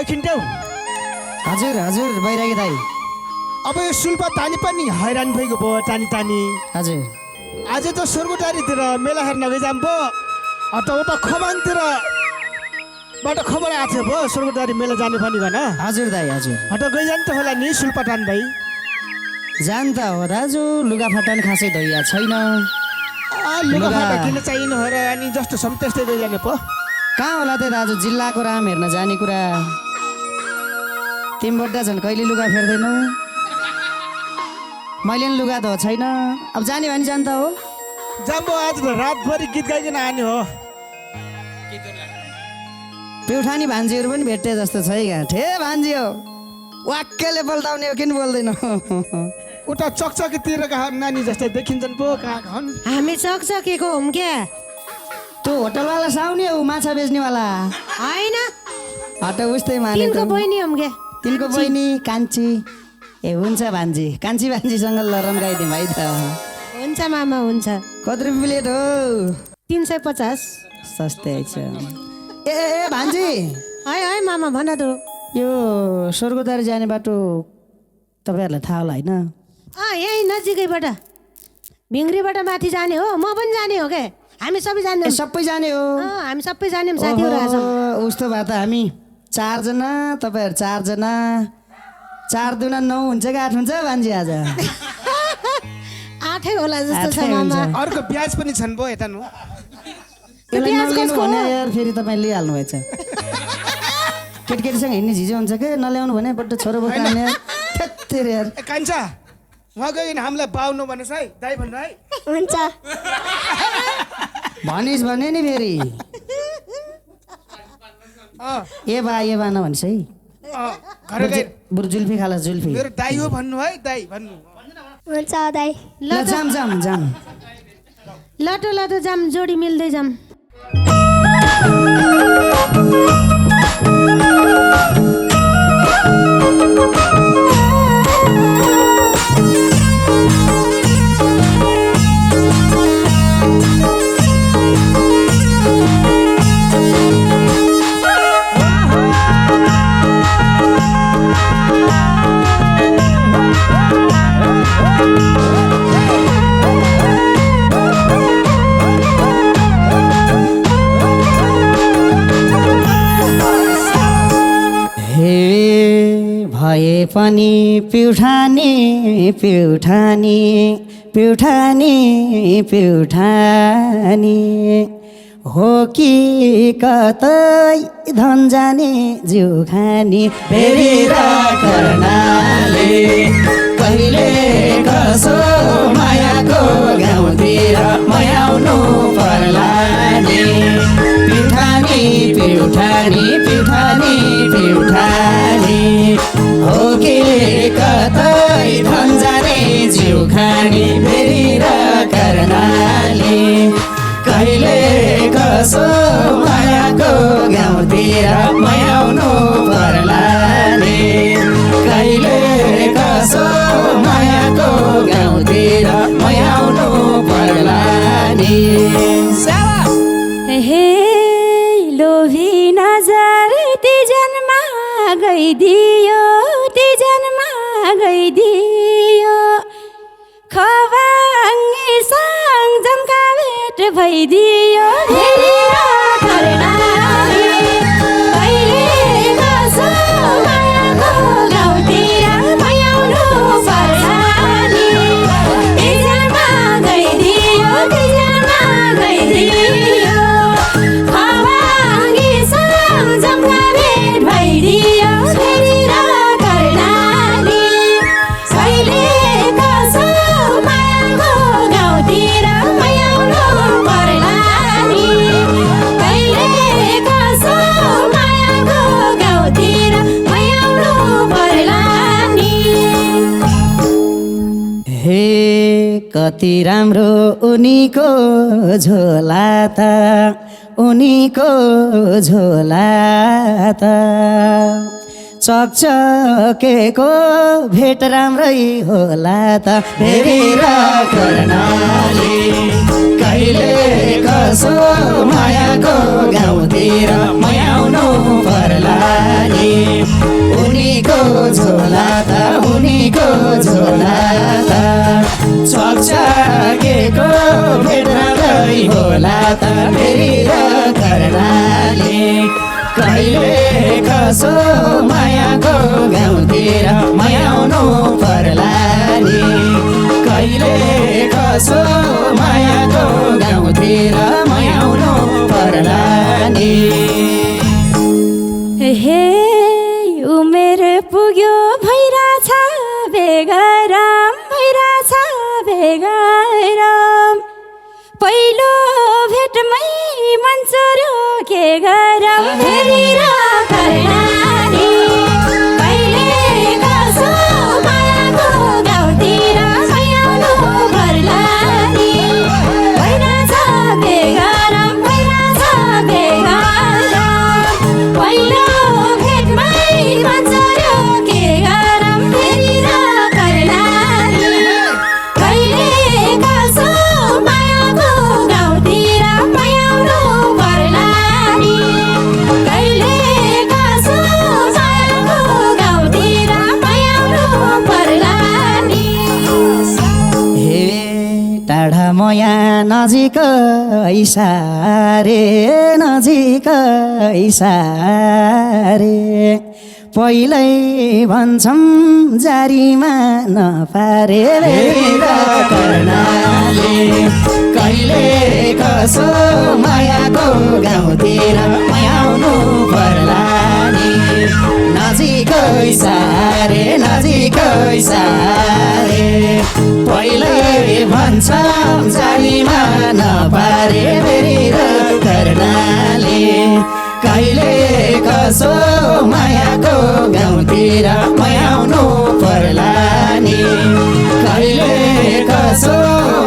खिन्ट्याउ हजुर हजुर बैरागी दाई अब यो सुल्पा तानी पनि हैरान भइगयो भयो टानी टानी हजुर आज त स्वर्गटारीतिर मेला हेर्न गइजाम पो अत उता खबाङतिर बाट खबर आएको थियो भयो स्वर्गटारी मेला जाने पनि भन हजुर दाई हजुर हट गइजान त होला नि सुल्पा टान भाइ जान त हो दाजु लुगा फाटा खासै धोइया छैन लुगा फाटा किन चाहिने हो र अनि जस्तो सम त्यस्तै गइजाने पो कहाँ होला त दाजु जिल्लाको राम हेर्न जाने कुरा तिमीबाट झन् कहिले लुगा फेर्दैनौ मैले पनि लुगा त छैन अब जाने भने जान्छ हो जाम्बो आज त रातभरि गीत गाइकन आने हो प्युठानी भान्जीहरू पनि भेट्टे जस्तो छ है ठे भान्जी हो वाक्यले बोल्दाउने हो किन बोल्दैन उता चकचकीतिरका नानी जस्तै देखिन्छन् पो कहाँ हन् हामी चकचकेको हौँ क्या त्यो होटलवाला साउने हो माछा बेच्नेवाला होइन हट उस्तै तिनको मानेको बहिनी हौँ क्या तिनको बहिनी कान्छी ए हुन्छ भान्जी कान्छी भान्जीसँग लरम गाइदिउँ है त हुन्छ मामा हुन्छ कति रुपियाँ प्लेट हो 350 सस्तै छ ए भान्जी है है मामा भन त यो स्वर्गद्वार जाने बाटो तपाईँहरूलाई थाहा होला होइन यही नजिकैबाट भिङ्ग्रीबाट माथि जाने हो म पनि जाने हो क्या हामी सबै जाने ए सबै जाने हो हामी सबै जाने साथीहरू आएको छौँ उस्तो भए त हामी 4 जना तपाईँहरू 4 जना 4 दुना 9 हुन्छ कि 8 हुन्छ भान्जी आज 8 होला जस्तो छ आठै मामा हुन्छ। अर्को ब्याज पनि छन् पो यता नु यसलाई प्याज नलिनु कसको भने हो? यार फेरि तपाईँ लिइहाल्नु भएछ केटीकेटीसँग हिँड्ने झिजो हुन्छ कि नल्याउनु भने बट्ट छोरो बोक्नु आउने थेत्तेर यार ए कान्छा उहाँ गइकन हामीलाई पाउनु भनेस् है दाइ भन्नु है हुन्छ भनिस् भने नि फेरि ए बा नभन्छ है घर गएर बरु जुल्फी खाला जुल्फी मेरो दाइ हो भन्नु है दाइ भन्नु हुन्छ दाइ ल जाम जाम जाम लटो लटो जाम जोडी मिल्दै जाम भए पनि प्युठानी प्युठानी प्युठानी प्युठानी हो कि कतै धन जाने जिउ खाने फेरि कर्णाले कहिले कसो मायाको गाउँतिर मयाउनु पर्ला नि प्युठानी प्युठानी प्युठानी प्युठानी हो कि कतै धन जाने जिउ खाने फेरि कर्णाले कहिले कसो मायाको गाउँतिर मयाउनु पर्ला नि कहिले कसो मायाको गाउँतिर मयाउनु पर्ला नि हे लोभी नजर ती जन्मा गइदियो ती जन्मा गइदियो खबाङ्गी सँग जम्का भेट भइदियो फेरि कर्णाली कहिले कसो मायाको गाउँतिर मयाउनु पर्ला नि ती जन्मा गइदियो ती जन्मा गइदियो खबाङ्गी सँग जम्का भेट भइदियो फेरि कर्णाली कहिले कसो मायाको गाउँतिर मयाउनु पर्ला नि कहिले कसो मायाको गाउँतिर मयाउनु पर्ला नि हे कति राम्रो उनीको झोला त उनीको झोला त चकचकेको भेट राम्रै होला त फेरि कर्णाली कहिले कसो मायाको गाउँतिर फेरि र कर्णाली कहिले कसो मायाको गाउँतिर मयाउनु पर्ला नि कहिले कसो मायाको गाउँतिर मयाउनु पर्ला नि हे उमेर पुग्यो भइरहेछ बेगराम भइरहेछ बेगराम पहिलो भेटमै मन चोर्यो के गरौँ फेरि र कर्णाली कहिले कसो मायाको गाउँतिर मयाउनु पर्ला नि भइरहेछ बेगराम भइरहेछ बेगराम पहिलो भेटमै मन चोर्यो के गरौँ फेरि र कर्णाली कहिले कसो मायाको गाउँतिर मयाउनु पर्ला नि कहिले कसो मायाको गाउँतिर मयाउनु पर्ला नि हे टाढा मया नजिक इसारे नजिक इसारे पहिल्यै भन्छौँ जारीमा नपारे र कर्णाली कहिले कसो मायाको गाउँतिर मयाउनु पर्ला नि नजिकै सारे नजिकै सारे पहिल्यै भन्छौँ जारीमा नपारे फेरि र कर्णाली कहिले कसो मायाको गाउँतिर मयाउनु पर्ला नि कहिले कसो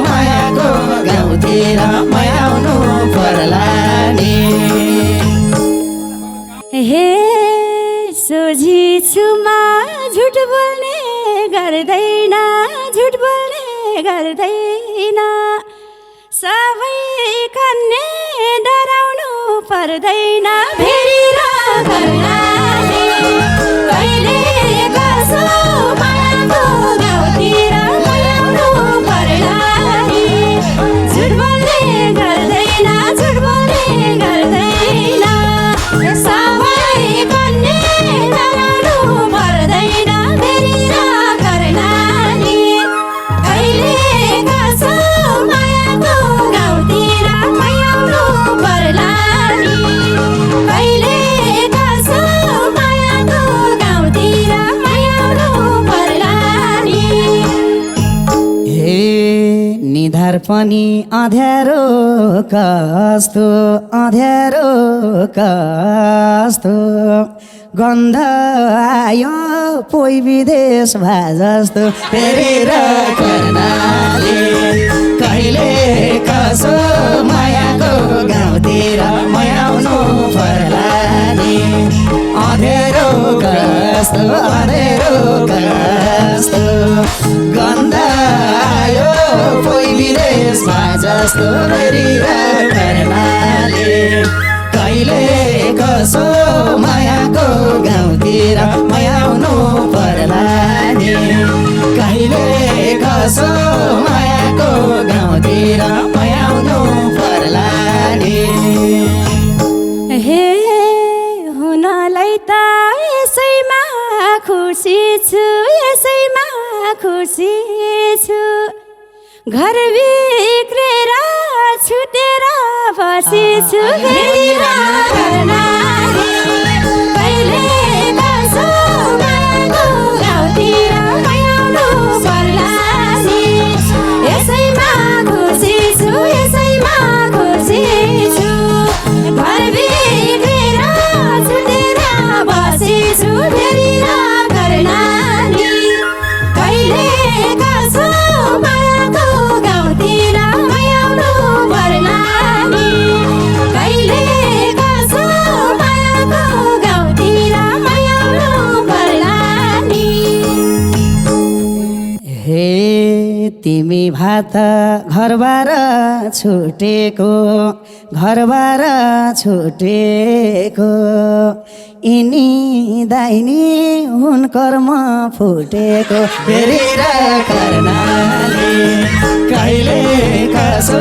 मायाको गाउँतिर मयाउनु पर्ला नि हे सोझी छुमा झुट बोल्ने गर्दैन झुट बोल्ने गर्दैन सबै कन्ने डराउनु पर्दैन फेरि र कर्णाली कहिले कसो मायाको गाउँतिर मयाउनु पर्ला नि झुट बोल्ने गर्दैन झुट बोल्ने गर्दैन सबै कन्ने डराउनु पर्दैन फेरि र कर्णाली कहिले कसो मायाको गाउँतिर मयाउनु पर्ला नि कहिले कसो मायाको गाउँतिर मयाउनु पर्ला नि हे निधार पनि अँध्यारो कस्तो अँध्यारो कस्तो गन्ध आयो पोइ विदेश भए जस्तो फेरि र कर्णाली कहिले कसो मायाको गाउँतिर मयाउनु पर्ला नि अँध्यारो कस्तो अँध्यारो कस्तो गन्ध आयो पोइ विदेश भए जस्तो फेरि र कर्णाली कहिले कसो मायाको गाउँतिर मयाउनु पर्ला नि कहिले कसो मायाको गाउँतिर मयाउनु पर्ला नि हे हुनलाई त यसैमा खुसी छु यसैमा खुसी छु घर बिग्रेर छुटेर बसेछु फेरि र कर्णाली कहिले कसो मायाको गाउँतिर मयाउनु पर्ला नि यसैमा खुसी छु यसैमा खुसी छु घर बिग्रेर छुटेर बसेछु फेरि र कर्णाली कहिले कसो मायाको गाउँतिर मयाउनु पर्ला नि कहिले भात घरबार छुटेको घरबार छुटेको यिनी दाहिनी हुन कर्म फुटेको हेरेर कर्णाले कहिले कसो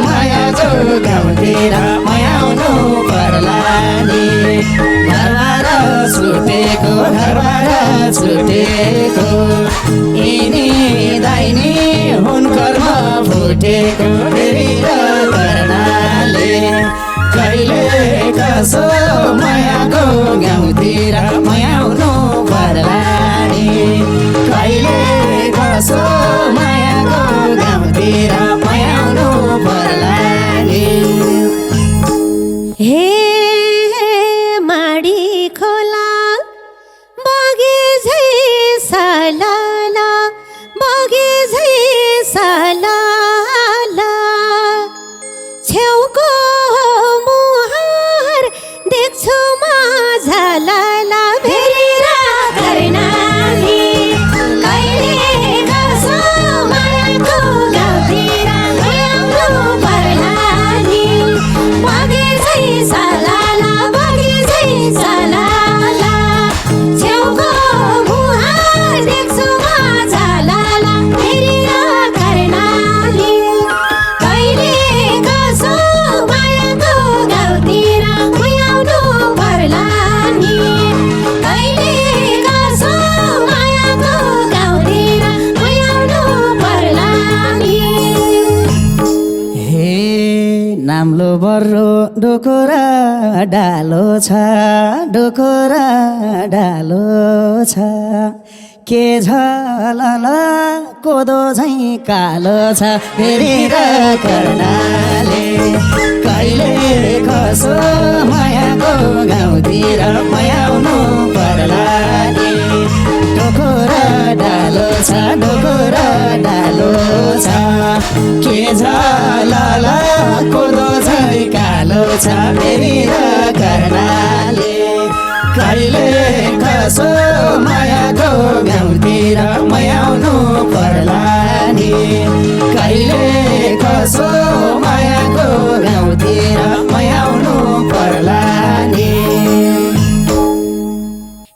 माया जो गाउँतिर मायाउनु पर्ला नि घरबार छुटेको यिनी दाहिनी हुन कर्म फुटेको हेरेर कर्णाले कहिले कसो मायाको गाउँतिर मायाउनु पर्ला नि कहिले कसो मायाको गाउँतिर मायाउनु पर्ला नि हे माडी खोला बगे झै सालाला बगे झै सालाला छेउको मुहार देख्छु माझालाला भेरेर कर्णाली कहिले कसो मायाको गाउँतिर मायाउनु पर्ला नि बगे झै सालाला बगे झै सालाला छेउको मुहार देख्छु माझालाला भेरेर कर्णाली कहिले कसो मायाको गाउँतिर मायाउनु पर्ला नि कहिले कसो मायाको गाउँतिर मायाउनु पर्ला नि हे नाम्लो बर्रो डोकोरा डालो छ के झलल कोदो झैँ कालो छ हेरेर कर्णाले कहिले कसो मायाको गाउँतिर मायाउनु पर्ला नि डोकोरा डालो छ के झलल कोदो झैँ कालो छ हेरेर कर्णाले कहिले कसो मायाको गाउँतिर मायाउनु पर्ला नि कहिले कसो मायाको गाउँतिर मायाउनु पर्ला नि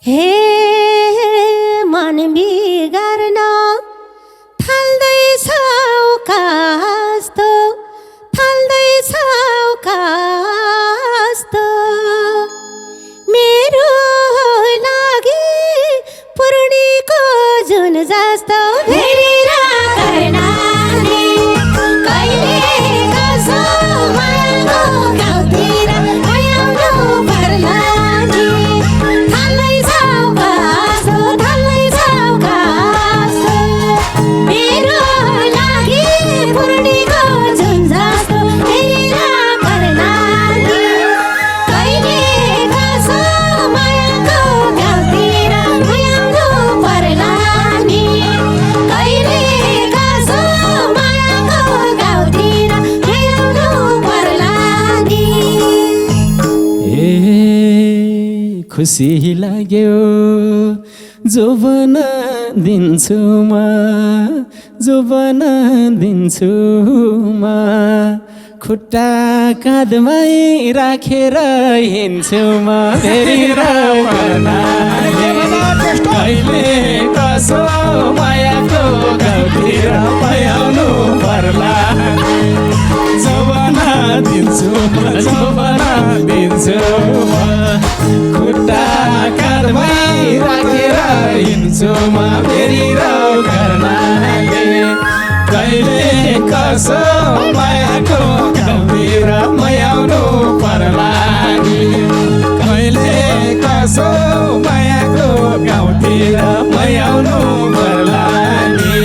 हे मन बिगार्न थाल्दैछौ कास्तो मेरो लागि पूर्णिको जुन जस्तो भेरेर कर्णाली कहिले कसो मायाको गाउँतिर मायाउनु पर्ला नि थाल्दैछौ कास्तो मेरो लागि पूर्णिको जुन जस्तो भेरेर कर्णाली कहिले कसो मायाको गाउँतिर मायाउनु पर्ला नि कहिले कसो मायाको गाउँतिर मायाउनु पर्ला नि ए खुसी लाग्यो जोबन दिन्छु म खुट्टा काँधमै राखेर हिँड्छु म हेरेर कहिले कसो मायाको गाउँतिर मायाउनु पर्ला जोबना दिन्छु म खुट्टा काँधमै राखेर हिँड्छु म हेरेर कर्णाले कहिले कसो मायाको गाउँतिर मायाउनु पर्ला नि कहिले कसो मायाको गाउँतिर मायाउनु पर्ला नि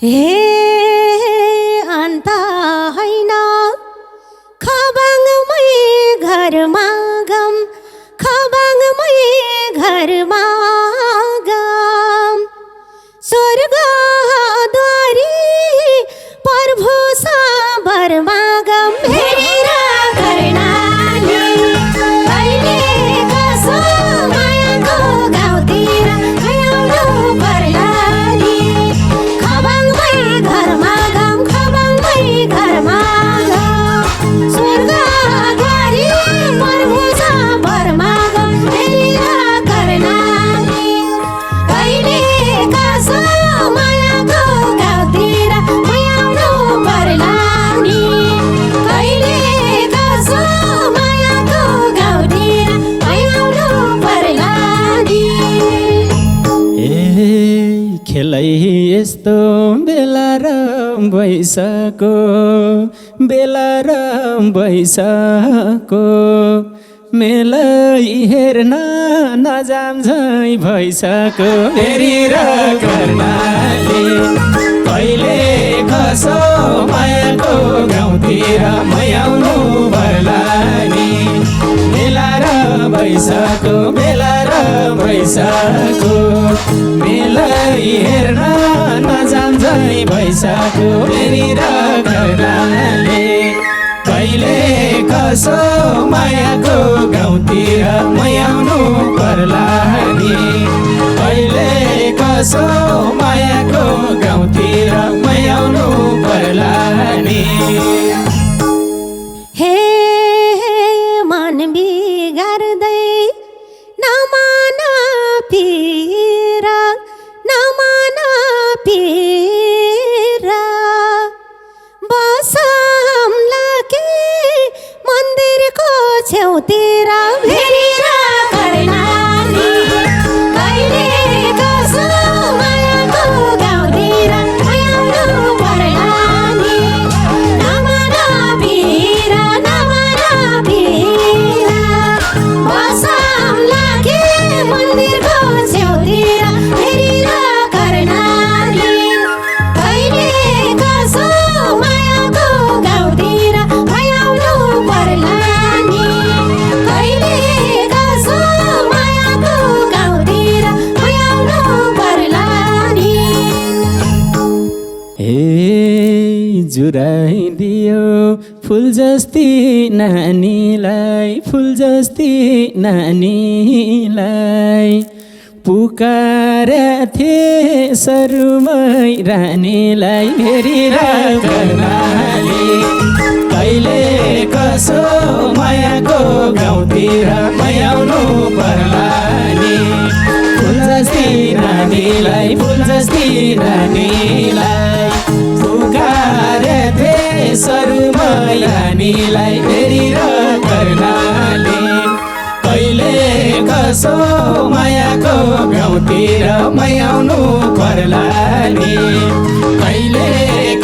हे अन्त होइन खबाङमै घरमा गम स्वर्गद्वारी प्रभु साबरमा गम भेरेर कर्णाली कहिले कसो मायाको गाउँतिर मायाउनु पर्ला नि खबाङ वैशाखको बेला र वैशाखको मेलै हेर्न नजाम झै भैसाको फेरि र कर्णाली कहिले कसो मायाको गाउँतिर मयाउनु पर्ला नि मेला र वैशाखको बेला र वैशाखको मेलै हेर्न नजाम झै भैसाको फेरि र कर्णाली कहिले कसो मायाको गाउँतिर मयाउनु पर्ला नि कहिले कसो मायाको गाउँतिर मयाउनु पर्ला नि हे मन बिगार्दै नमान पिरा नमान पिरा बसौँला के मन्दिरको छेउतिर फेरि र कर्णाली कहिले कसो मायाको गाउँतिर मयाउनु पर्ला नि नमान पिरा बसौँला के मन्दिरको छेउतिर फेरि र कर्णाली कहिले कसो मायाको गाउँतिर मयाउनु पर्ला नि कहिले कसो मायाको गाउँतिर मयाउनु पर्ला नि हे जुराइदियो फुल जस्ती नानीलाई फुल जस्ती नानीलाई पुकारेथे सरुमै रानीलाई फेरि र कर्णाली कहिले कसो मायाको गाउँतिर मयाउनु पर्ला नि फुल जस्ती नानीलाई फुल जस्ती नानीलाई पुकारेथे सरुमै रानीलाई फेरि र कर्णाली कहिले कसो मायाको गाउँतिर मयाउनु पर्ला नि कहिले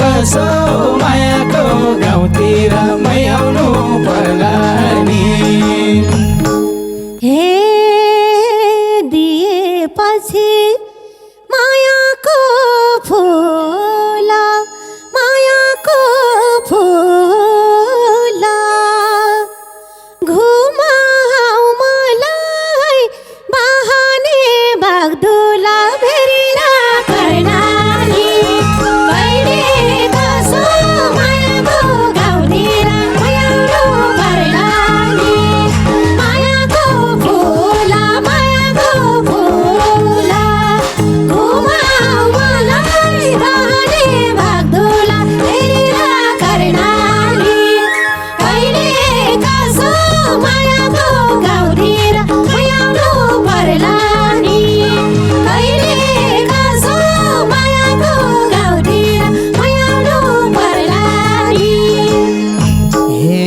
कसो मायाको गाउँतिर मयाउनु पर्ला नि हे दिएपछि मायाको फुल मायाको फुल घुमाऊ मलाई बहाने बागदुला फेरि र कर्णाली कहिले कसो मायाको गाउँतिर मयाउनु पर्ला नि मायाको फुल घुमाऊ मलाई बहाने बागदुला फेरि र कर्णाली कहिले कसो मायाको गाउँतिर मयाउनु पर्ला नि कहिले कसो मायाको गाउँतिर मयाउनु पर्ला नि हे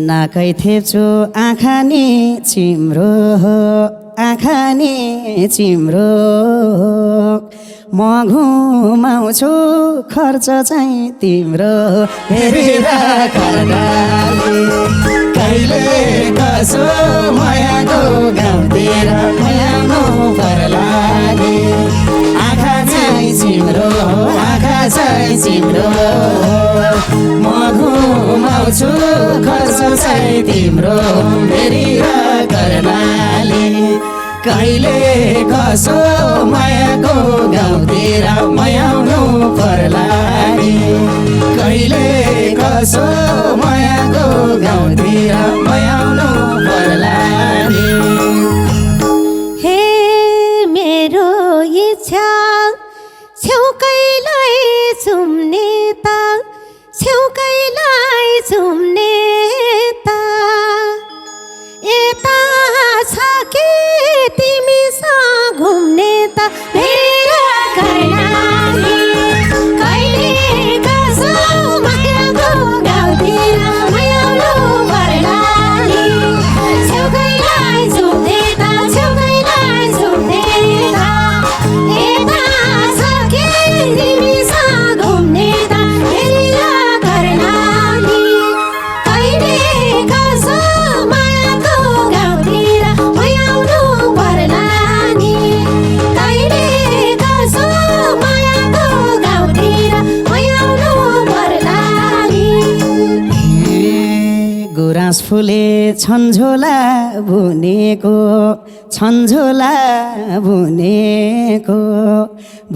नाकै थेप्छु आँखा नि चिम्रो हो आँखा नि चिम्रो म घुमाउँछु खर्च चाहिँ तिम्रो फेरि र कर्णाली कहिले कसो मायाको गाउँतिर मयाउनु पर्ला नि आँखा चाहिँ चिम्रो आँखा चाहिँ चिम्रो म घुमाउँछु खर्च चाहिँ तिम्रो फेरि र कर्णाली कहिले कसो मायाको गाउँतिर मयाउनु पर्ला नि कहिले कसो मायाको गाउँतिर मयाउनु पर्ला नि हे मेरो इच्छा छेउकैलाई चुम्ने त छेउकैलाई चुम्ने त यता छ कि तिमीसँग घुम्ने त फेरि र कर्णाली कहिले कसो मायाको गाउँतिर मयाउनु पर्ला नि छेउकैलाई चुम्ने त छेउकैलाई चुम्ने त यता छ कि तिमीसँग घुम्ने त आफूले छन्झोला बुनेको छन्झोला बुनेको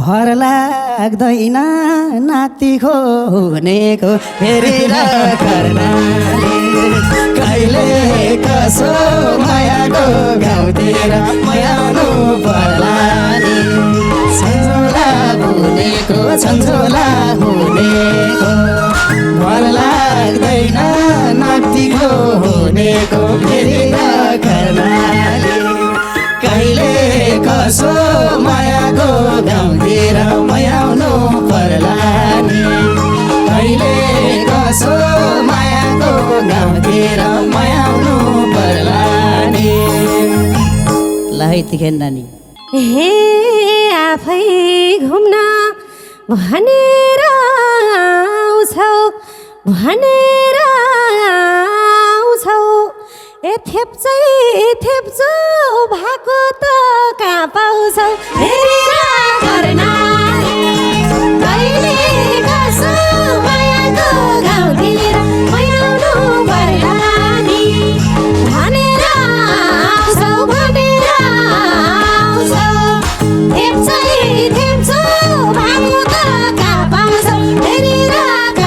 भर लाग्दैन नातिको हुनेको हेरेर कर्णाले कहिले कसो मायाको गाउँतिर मयाउनु पर्ला नि छन्झोला बुनेको छन्झोला हुनेको भर लाग्दैन नातिको हुनेको फेरि कर्णाले कहिले कसो मायाको गाउँतिर मयाउनु पर्ला नि कहिले कसो मायाको गाउँतिर मयाउनु पर्ला नि ल है तिखेन नानी हे आफै घुम्न भनेर आउँछौ भनेर आउँछौ ए थेप्चो भएको त कहाँ पाउँछौ हेरेर कर्णाले कहिले कसो मायाको गाउँतिर मयाउनु पर्ला नि भनेर आउँछौ भनेर आउँछौ थेप्चो भएको त कहाँ पाउँछौ हेरेर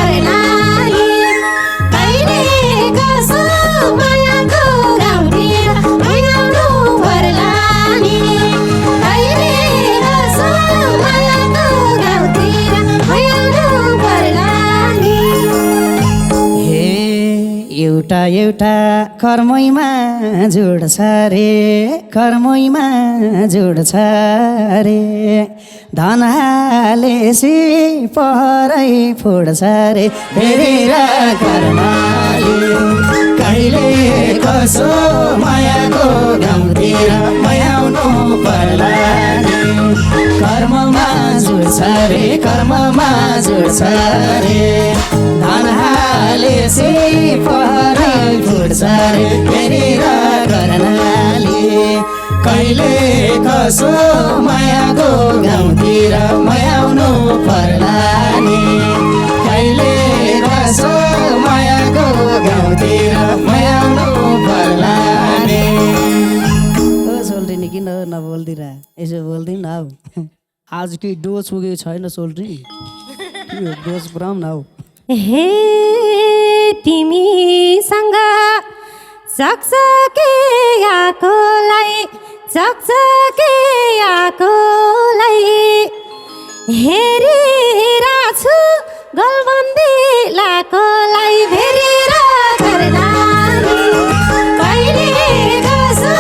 कर्णाले कहिले कसो मायाको गाउँतिर मयाउनु पर्ला नि कहिले कसो मायाको गाउँतिर मयाउनु पर्ला नि हे एउटा एउटा कर्मैमा जोड्छ रे कर्मैमा जोड्छ रे धन हालेसी परै फोड्छ रे हेरेर कर्णाले कहिले कसो मायाको गाउँतिर मयाउनु पर्ला नि कर्ममा जुड्छ रे कर्ममा जुड्छ रे धन हालेसी परै फुट्छ रे हेरेर कर्णाले कहिले कसो मायाको गाउँतिर मयाउनु पर्ला नि कहिले कसो मायाको गाउँतिर मयाउनु पर्ला नि ओ सोल्टिनी किन नबोल्दिरा यसो बोल्दिन हौ आज केही डोज पुगेको छैन सोल्टी यो डोज पुऱ्याउँ न हौ हे तिमीसँग सकसके आकोलाई सकसके आकोलाई हेरिरहेछु गलबन्दी लाकोलाई भेरेर कर्णाले कहिले कसो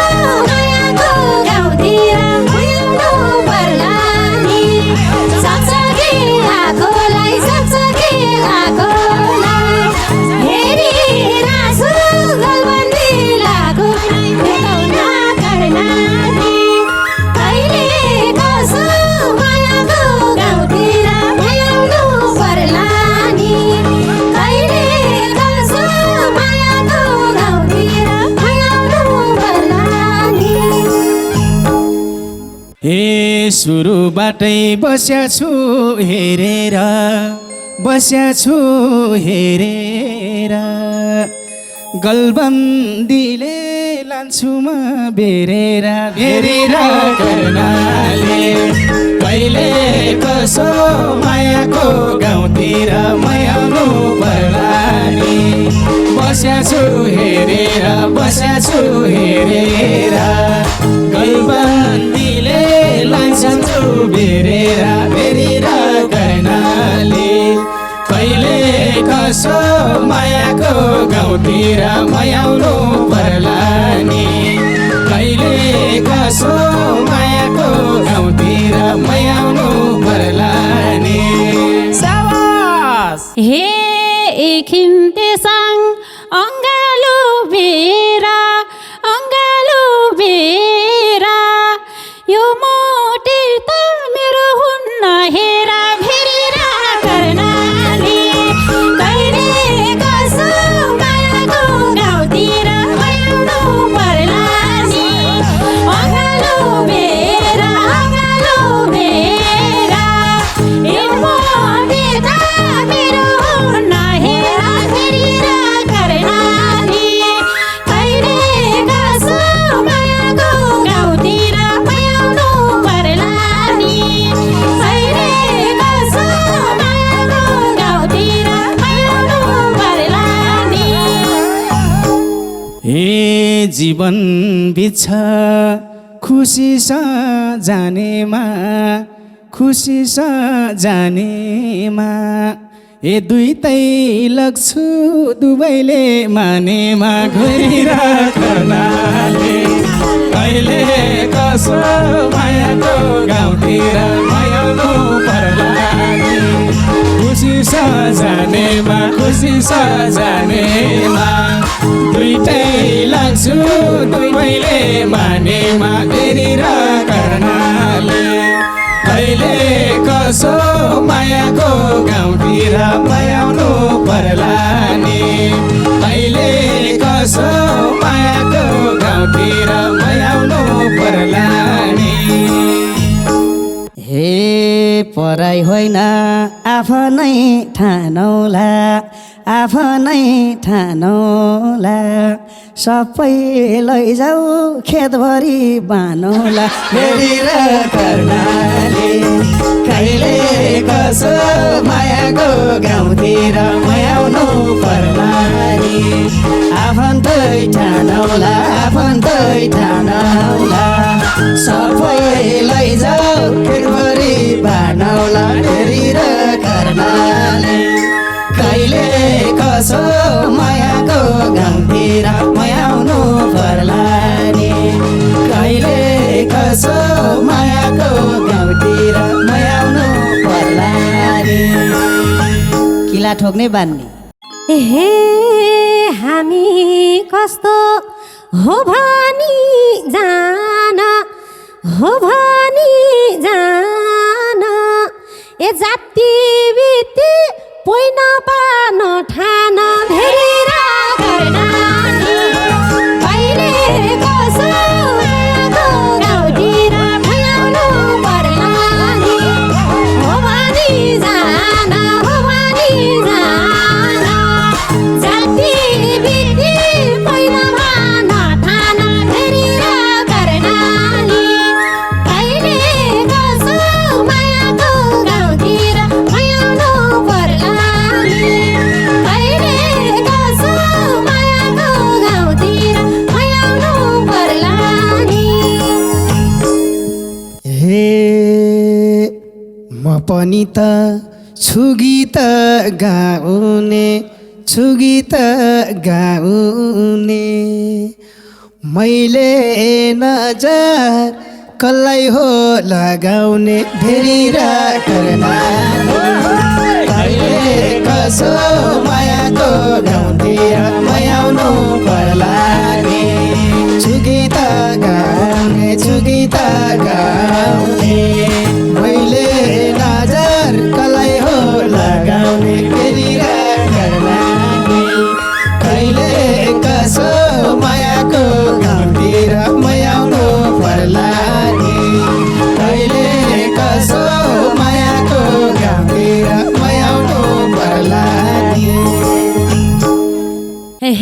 मायाको गाउँतिर मयाउनु पर्ला नि सकसके आकोलाई सकसके आकोलाई हेरिरहेछु गलबन्दी लाकोलाई भेटाउन कर्णाले कहिले कसो मायाको गाउँतिर मयाउनु पर्ला नि कहिले कसो मायाको गाउँतिर मयाउनु पर्ला नि हे सुरुबाटै बस्या छु हेरेर बस्या छु हेरेर गलबन्दीले लान्छु म बेरेर बेरेर कर्णाले कहिले कसो मायाको गाउँतिर मयाउनु पर्ला नि बस्या छु हेरेर बस्या छु हेरेर गलबन्दीले लान्छु बेरेर बेरेर कर्णाले कहिले कसो मायाको गाउँतिर मयाउनु पर्ला नि कहिले कसो मायाको गाउँतिर मयाउनु पर्ला नि साबास हे खिन्तेसाङ अङ्गालो बेरा यो मोटे त मेरो हुन्न हेरा भेरेर कर्णाले कहिले कसो मायाको गाउँतिर जीवन बित्छ खुसी छ जानेमा खुसी छ जानेमा ए दुईटै लग्छु दुवैले मानेमा घुरिराख्नाले कहिले कसो मायाको गाउँतिर मायाउनु पर्ला खुसी छ जानेमा खुसी छ जानेमा दुईटै लाग्छु दुवैले मानेमा घुरिराख्नाले कहिले कसो मायाको गाउँतिर मायाउनु पर्ला नि कहिले कसो मायाको गाउँतिर मायाउनु पर्ला नि हे पराई होइन आफ्नै ठानौला आफ्नै ठानौला सबै लैजाऊ खेतभरि बानौला फेरि र कर्णाले कहिले कसो मायाको गाउँतिर मायाउनु पर्ला नि आफन्तै ठानौला आफन्तै ठानौला सबै लैजाऊ खेतभरि बानौला फेरि र कर्णाले कहिले कसो मायाको गाउँतिर मायाउनु पर्ला नि कहिले कसो मायाको गाउँतिर मायाउनु पर्ला नि किला ठोक्ने बान्ने हे हामी कस्तो हो भनी जान हो भनी जान ए जाति बिति पोइन पान ठान भेरेर कर्णाली कहिले कसो मायाको गाउँतिर मायाउनु पर्ला नि हो भनी जान हो भनी जान जाति बिति पोइन पान ठान भेरेर कर्णाली कहिले कसो मायाको गाउँतिर मायाउनु पर्ला नि कहिले कसो मायाको गाउँतिर मायाउनु पर्ला नि हे म पनि त छु गीत गाउने छु गीत गाउने मैले नजर कसलाई हो लगाउने फेरि र कर्णाले कहिले कसो मायाको गाउँतिर मायाउनु पर्ला नि छु गीत गाउने मैले नजर कसलाई हो लगाउने फेरि र कर्णाले कहिले कसो मायाको गाउँतिर मायाउनु पर्ला नि कहिले कसो मायाको गाउँतिर मायाउनु पर्ला नि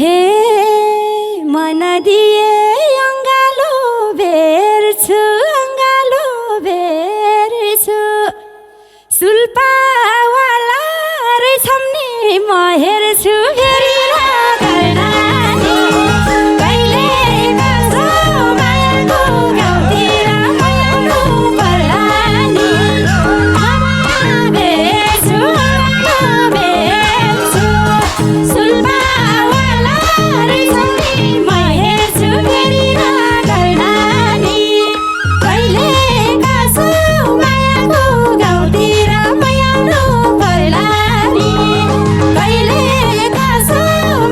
हे मन दिए अङ्गालो बेर्छु सुल्पावाला रहेछन् नि म हेर्छु फेरि र कर्णाली कहिले कसो मायाको गाउँतिर मायाउनु पर्ला नि बेर्छु सुल्पावाला रहेछन् नि म हेर्छु फेरि र कर्णाली कहिले कसो मायाको गाउँतिर मायाउनु पर्ला नि कहिले कसो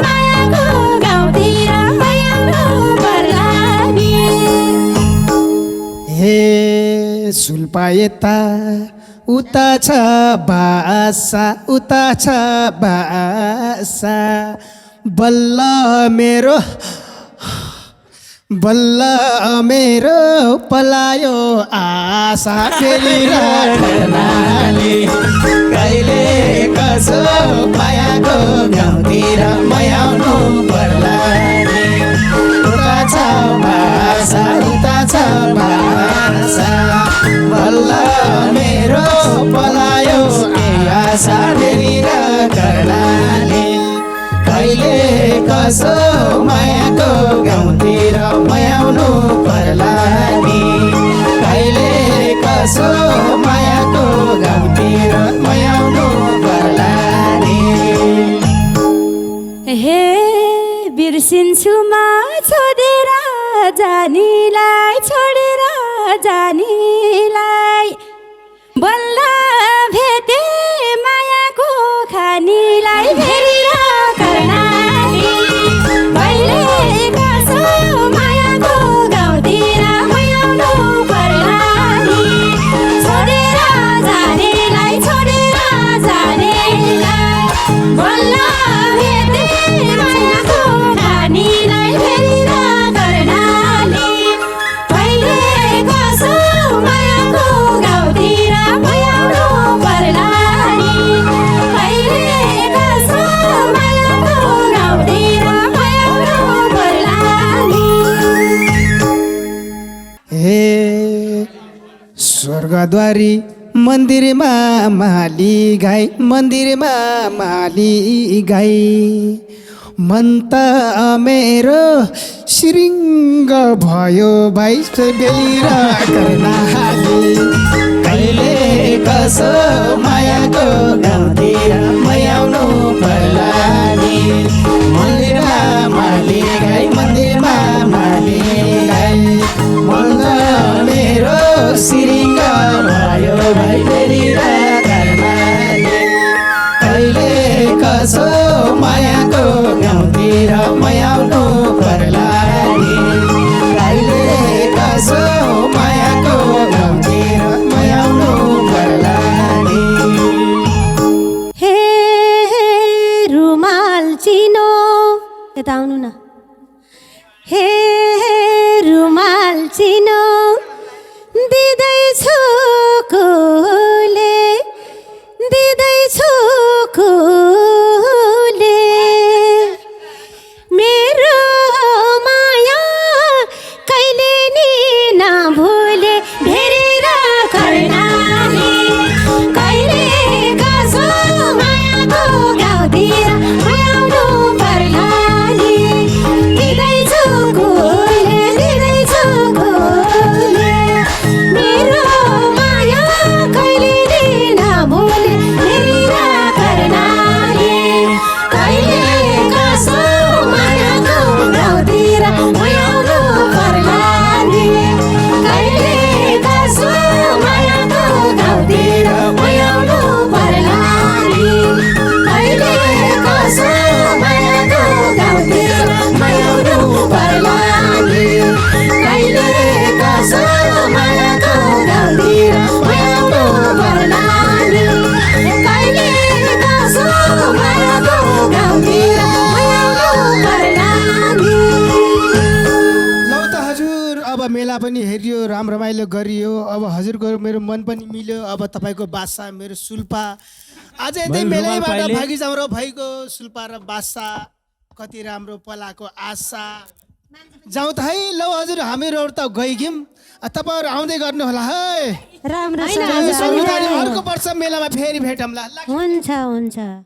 मायाको गाउँतिर मायाउनु पर्ला नि हे सुल्पा यता उता छ बासा उता छ बासा बल्ल मेरो पलायो आशा फेरि र कर्णाली कहिले कसो मायाको गाउँतिर मायाउनु पर्ला नि उता छ भाषा बल्ल मेरो पलायो आशा फेरि र कर्णाली कहिले कसो मायाको गाउँ मेलामा छोडेर जानीलाई छोडेर जानीलाई बल्ल भेटे मायाको खानीलाई भेरेर कर्णाली मैले कसो मायाको गाउँतिर मयाउनु पर्लानी छोडेर जानेलाई छोडेर जानेलाई बल्ल भेटे मायाको खानीलाई भेरेर कर्णाली मैले कसो मायाको गाउँतिर मयाउनु पर्लानी मैले कसो मायाको गाउँतिर मयाउनु पर्लानी हे स्वर्गद्वारी मन्दिरमा माली गाई मन्दिरमा माली गाई मन त मेरो सिरिङ्ग भयो भाइ बेलिर कर्णाली कहिले कसो मायाको गाउँतिर मयाउनु पर्लानी मन्दिरमा माली गाई मन्दिरमा माली गाई मन त मेरो सिरिङ्ग भयो भाइ बेलिर कर्णाली कहिले कसो मायाको गाउँतिर मयाउनु पर्लानी कहिले कसो मायाको गाउँतिर मयाउनु पर्लानी हे रुमाल चिनो यता आउनु न हे रुमाल चिनो दिँदैछु कुले मेरो माया कहिले नि नभुले भेरेर कर्णाली कहिले कसो मायाको गाउँतिर मयाउनु पर्लानी दिँदैछु कुले मेरो माया कहिले नि नभुले भेरेर कर्णाली कहिले कसो मायाको गाउँतिर मयाउनु पर्लानी कहिले कसो मायाको गाउँतिर मयाउनु पर्लानी कहिले कसो मायाको गाउँतिर मयाउनु पर्लानी कहिले कसो मायाको गाउँतिर मयाउनु पर्लानी कहिले कसो मायाको गाउँतिर मयाउनु पर्लानी लौ त हजुर अब मेला पनि हेरियो राम रमाइलो गरियो अब हजुरको मेरो मन पनि मिल्यो अब तपाईँको बासा मेरो सुल्पा अझै यतै मेलैबाट भागी जाउँ र भाइको सुल्पा र बासा कति राम्रो पलाको आशा जाउँ त है लौ हजुर हामीहरू त गइघिउँ तपाईँहरू आउँदै गर्नु होला है राम्रो अर्को वर्ष मेलामा फेरि भेटौँला हुन्छ